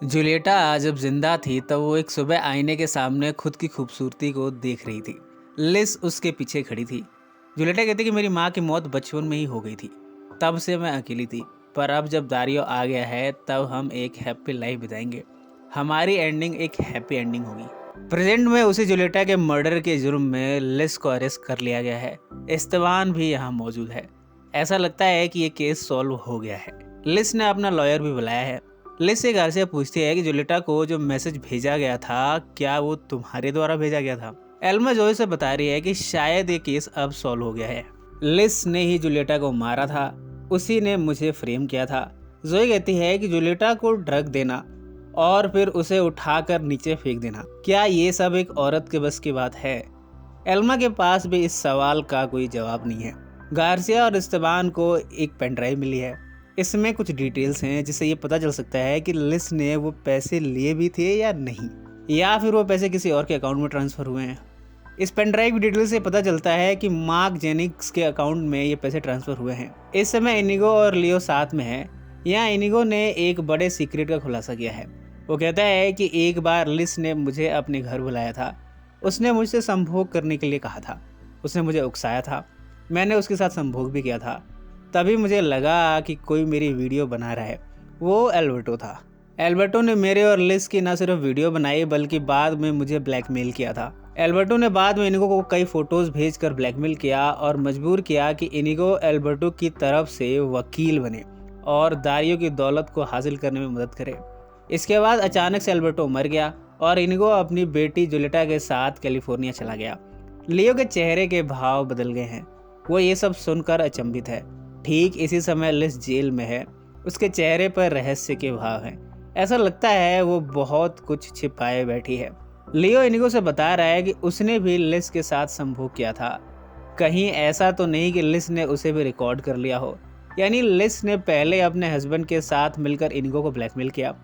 जूलिएटा जब जिंदा थी तब वो एक सुबह आईने के सामने खुद की खूबसूरती को देख रही थी। लिस उसके पीछे खड़ी थी। जूलिएटा कहती कि मेरी माँ की मौत बचपन में ही हो गई थी, तब से मैं अकेली थी। पर अब जब दारियो आ गया है तब हम एक हैप्पी लाइफ बिताएंगे। हमारी एंडिंग एक हैप्पी एंडिंग होगी। प्रेजेंट में उसी जूलिएटा के मर्डर के जुर्म में लिस को अरेस्ट कर लिया गया है। इस्तेवान भी यहाँ मौजूद है। ऐसा लगता है कि ये केस सॉल्व हो गया है। लिस ने अपना लॉयर भी बुलाया है। लिस से गार्सिया पूछती है कि जूलिएटा को जो मैसेज भेजा गया था क्या वो तुम्हारे द्वारा भेजा गया था। एल्मा जोई से बता रही है कि शायद ये केस अब सॉल्व हो गया है। लिस ने ही जूलिएटा को मारा था, उसी ने मुझे फ्रेम किया था। जोई कहती है कि जूलिएटा को ड्रग देना और फिर उसे उठाकर नीचे फेंक देना, क्या ये सब एक औरत के बस की बात है? एल्मा के पास भी इस सवाल का कोई जवाब नहीं है। गार्सिया और इस्तेबान को एक पेन ड्राइव मिली है। इसमें कुछ डिटेल्स हैं जिससे ये पता चल सकता है कि लिस ने वो पैसे लिए भी थे या नहीं, या फिर वो पैसे किसी और के अकाउंट में ट्रांसफ़र हुए हैं। इस पेन ड्राइव की डिटेल से पता चलता है कि मार्क जेनिक्स के अकाउंट में ये पैसे ट्रांसफ़र हुए हैं। इस समय इनिगो और लियो साथ में है। यहाँ इनिगो ने एक बड़े सीक्रेट का खुलासा किया है। वो कहता है कि एक बार लिस ने मुझे अपने घर बुलाया था। उसने मुझसे संभोग करने के लिए कहा था। उसने मुझे उकसाया था। मैंने उसके साथ संभोग भी किया था। तभी मुझे लगा कि कोई मेरी वीडियो बना रहा है। वो एल्बर्टो था। एल्बर्टो ने मेरे और लिस की न सिर्फ वीडियो बनाई बल्कि बाद में मुझे ब्लैकमेल किया था। एल्बर्टो ने बाद में इनिगो को कई फोटोज भेजकर ब्लैकमेल किया और मजबूर किया कि इनिगो एल्बर्टो की तरफ से वकील बने और दारियो की दौलत को हासिल करने में मदद करे। इसके बाद अचानक से एल्बर्टो मर गया और इनिगो अपनी बेटी जूलिएटा के साथ कैलिफोर्निया चला गया। लियो के चेहरे के भाव बदल गए हैं। वो ये सब सुनकर अचंभित है। ठीक इसी समय लिस जेल में है। उसके चेहरे पर रहस्य के भाव हैं। ऐसा लगता है वो बहुत कुछ छिपाए बैठी है। लियो इनिगो से बता रहा है कि उसने भी लिस के साथ संभोग किया था। कहीं ऐसा तो नहीं कि लिस ने उसे भी रिकॉर्ड कर लिया हो। यानी लिस ने पहले अपने हस्बैंड के साथ मिलकर इनिगो को ब्लैकमेल किया,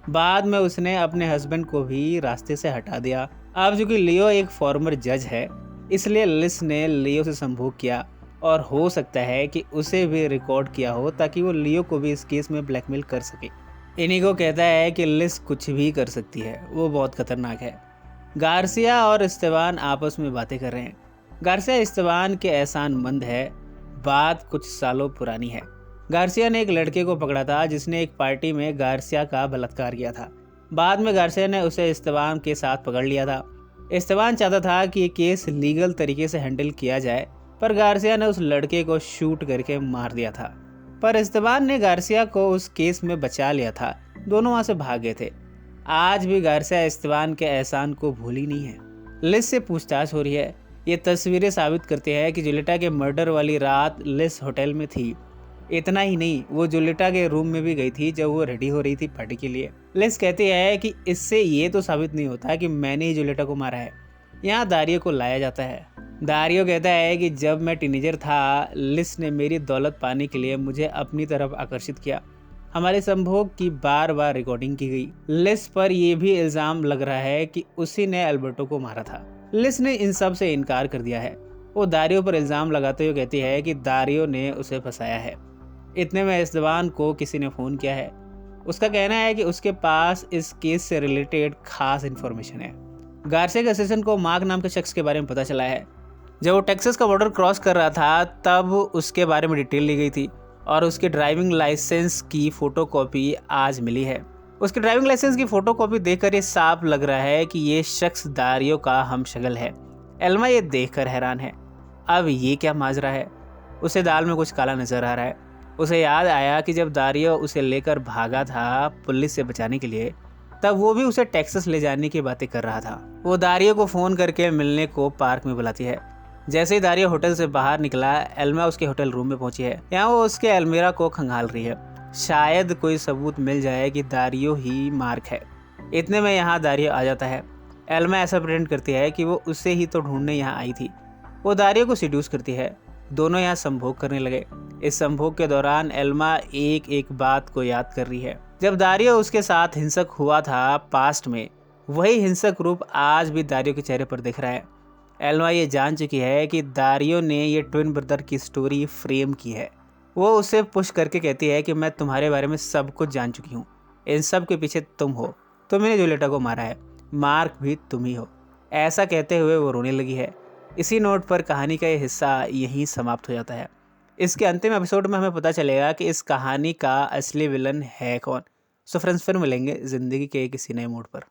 बाद में उसने अपने हस्बैंड को भी रास्ते से हटा दिया। अब चूंकि लियो एक फॉर्मर जज है, इसलिए लिस ने लियो से संभोग किया और हो सकता है कि उसे भी रिकॉर्ड किया हो ताकि वो लियो को भी इस केस में ब्लैकमेल कर सके। इनिगो कहता है कि लिस कुछ भी कर सकती है, वो बहुत खतरनाक है। गार्सिया और इस्तेबान आपस में बातें कर रहे हैं। गार्सिया इस्तेबान के एहसानमंद है। बात कुछ सालों पुरानी है। गार्सिया ने एक लड़के को पकड़ा था जिसने एक पार्टी में गार्सिया का बलात्कार किया था। बाद में गार्सिया ने उसे इस्तेबान के साथ पकड़ लिया था। इस्तेबान चाहता था कि ये केस लीगल तरीके से हैंडल किया जाए, पर गार्सिया ने उस लड़के को शूट करके मार दिया था। पर इस्तेबान ने गार्सिया को उस केस में बचा लिया था। दोनों वहां से भाग गए थे। आज भी गार्सिया इस्तेबान के एहसान को भूली नहीं है। लिस से पूछताछ हो रही है। ये तस्वीरें साबित करती है कि जूलिएटा के मर्डर वाली रात लिस होटल में थी। इतना ही नहीं, वो जूलिएटा के रूम में भी गई थी जब वो रेडी हो रही थी पार्टी के लिए। लिस कहती है कि इससे ये तो साबित नहीं होता कि मैंने ही जूलिएटा को मारा है। यहाँ दारियो को लाया जाता है। दारियो कहता है कि जब मैं टीनेजर था, लिस ने मेरी दौलत पाने के लिए मुझे अपनी तरफ आकर्षित किया। हमारे संभोग की बार बार रिकॉर्डिंग की गई। लिस पर यह भी इल्जाम लग रहा है कि उसी ने एल्बर्टो को मारा था। लिस ने इन सब से इनकार कर दिया है। वो दारियो पर इल्जाम लगाते हुए कहती है कि दारियो ने उसे फंसाया है। इतने में इस्तेबान को किसी ने फ़ोन किया है। उसका कहना है कि उसके पास इस केस से रिलेटेड खास इन्फॉर्मेशन है। गार्सिया के असिस्टेंट को मार्क नाम के शख्स के बारे में पता चला है। जब वो टेक्सास का बॉर्डर क्रॉस कर रहा था तब उसके बारे में डिटेल ली गई थी और उसके ड्राइविंग लाइसेंस की फ़ोटोकॉपी आज मिली है। उसके ड्राइविंग लाइसेंस की फ़ोटोकॉपी देखकर ये साफ लग रहा है कि ये शख्स दारियो का हमशक्ल है। एल्मा ये देखकर हैरान है। अब ये क्या माजरा है? उसे दाल में कुछ काला नजर आ रहा है। उसे याद आया कि जब दारियो उसे लेकर भागा था पुलिस से बचाने के लिए, तब वो भी उसे टेक्सास ले जाने की बातें कर रहा था। वो दारियो को फ़ोन करके मिलने को पार्क में बुलाती है। जैसे ही दारियो होटल से बाहर निकला, एल्मा उसके होटल रूम में पहुंची है। यहाँ वो उसके अलमीरा को खंगाल रही है। शायद कोई सबूत मिल जाए कि दारियो ही मार्क है। इतने में यहाँ दारियो आ जाता है। एल्मा ऐसा प्रेटेंड करती है कि वो उसे ही तो ढूंढने यहाँ आई थी। वो दारियो को सीड्यूस करती है। दोनों यहाँ संभोग करने लगे। इस संभोग के दौरान एल्मा एक एक बात को याद कर रही है। जब दारियो उसके साथ हिंसक हुआ था पास्ट में, वही हिंसक रूप आज भी दारियो के चेहरे पर दिख रहा है। एल्मा ये जान चुकी है कि दारियो ने ये ट्विन ब्रदर की स्टोरी फ्रेम की है। वो उसे पुश करके कहती है कि मैं तुम्हारे बारे में सब कुछ जान चुकी हूँ। इन सब के पीछे तुम हो, तुमने ने जूलिएटा को मारा है, मार्क भी तुम ही हो। ऐसा कहते हुए वो रोने लगी है। इसी नोट पर कहानी का ये हिस्सा यहीं समाप्त हो जाता है। इसके अंतिम एपिसोड में हमें पता चलेगा कि इस कहानी का असली विलन है कौन। सो फ्रेंड्स, फिर मिलेंगे ज़िंदगी के किसी नए मोड़ पर।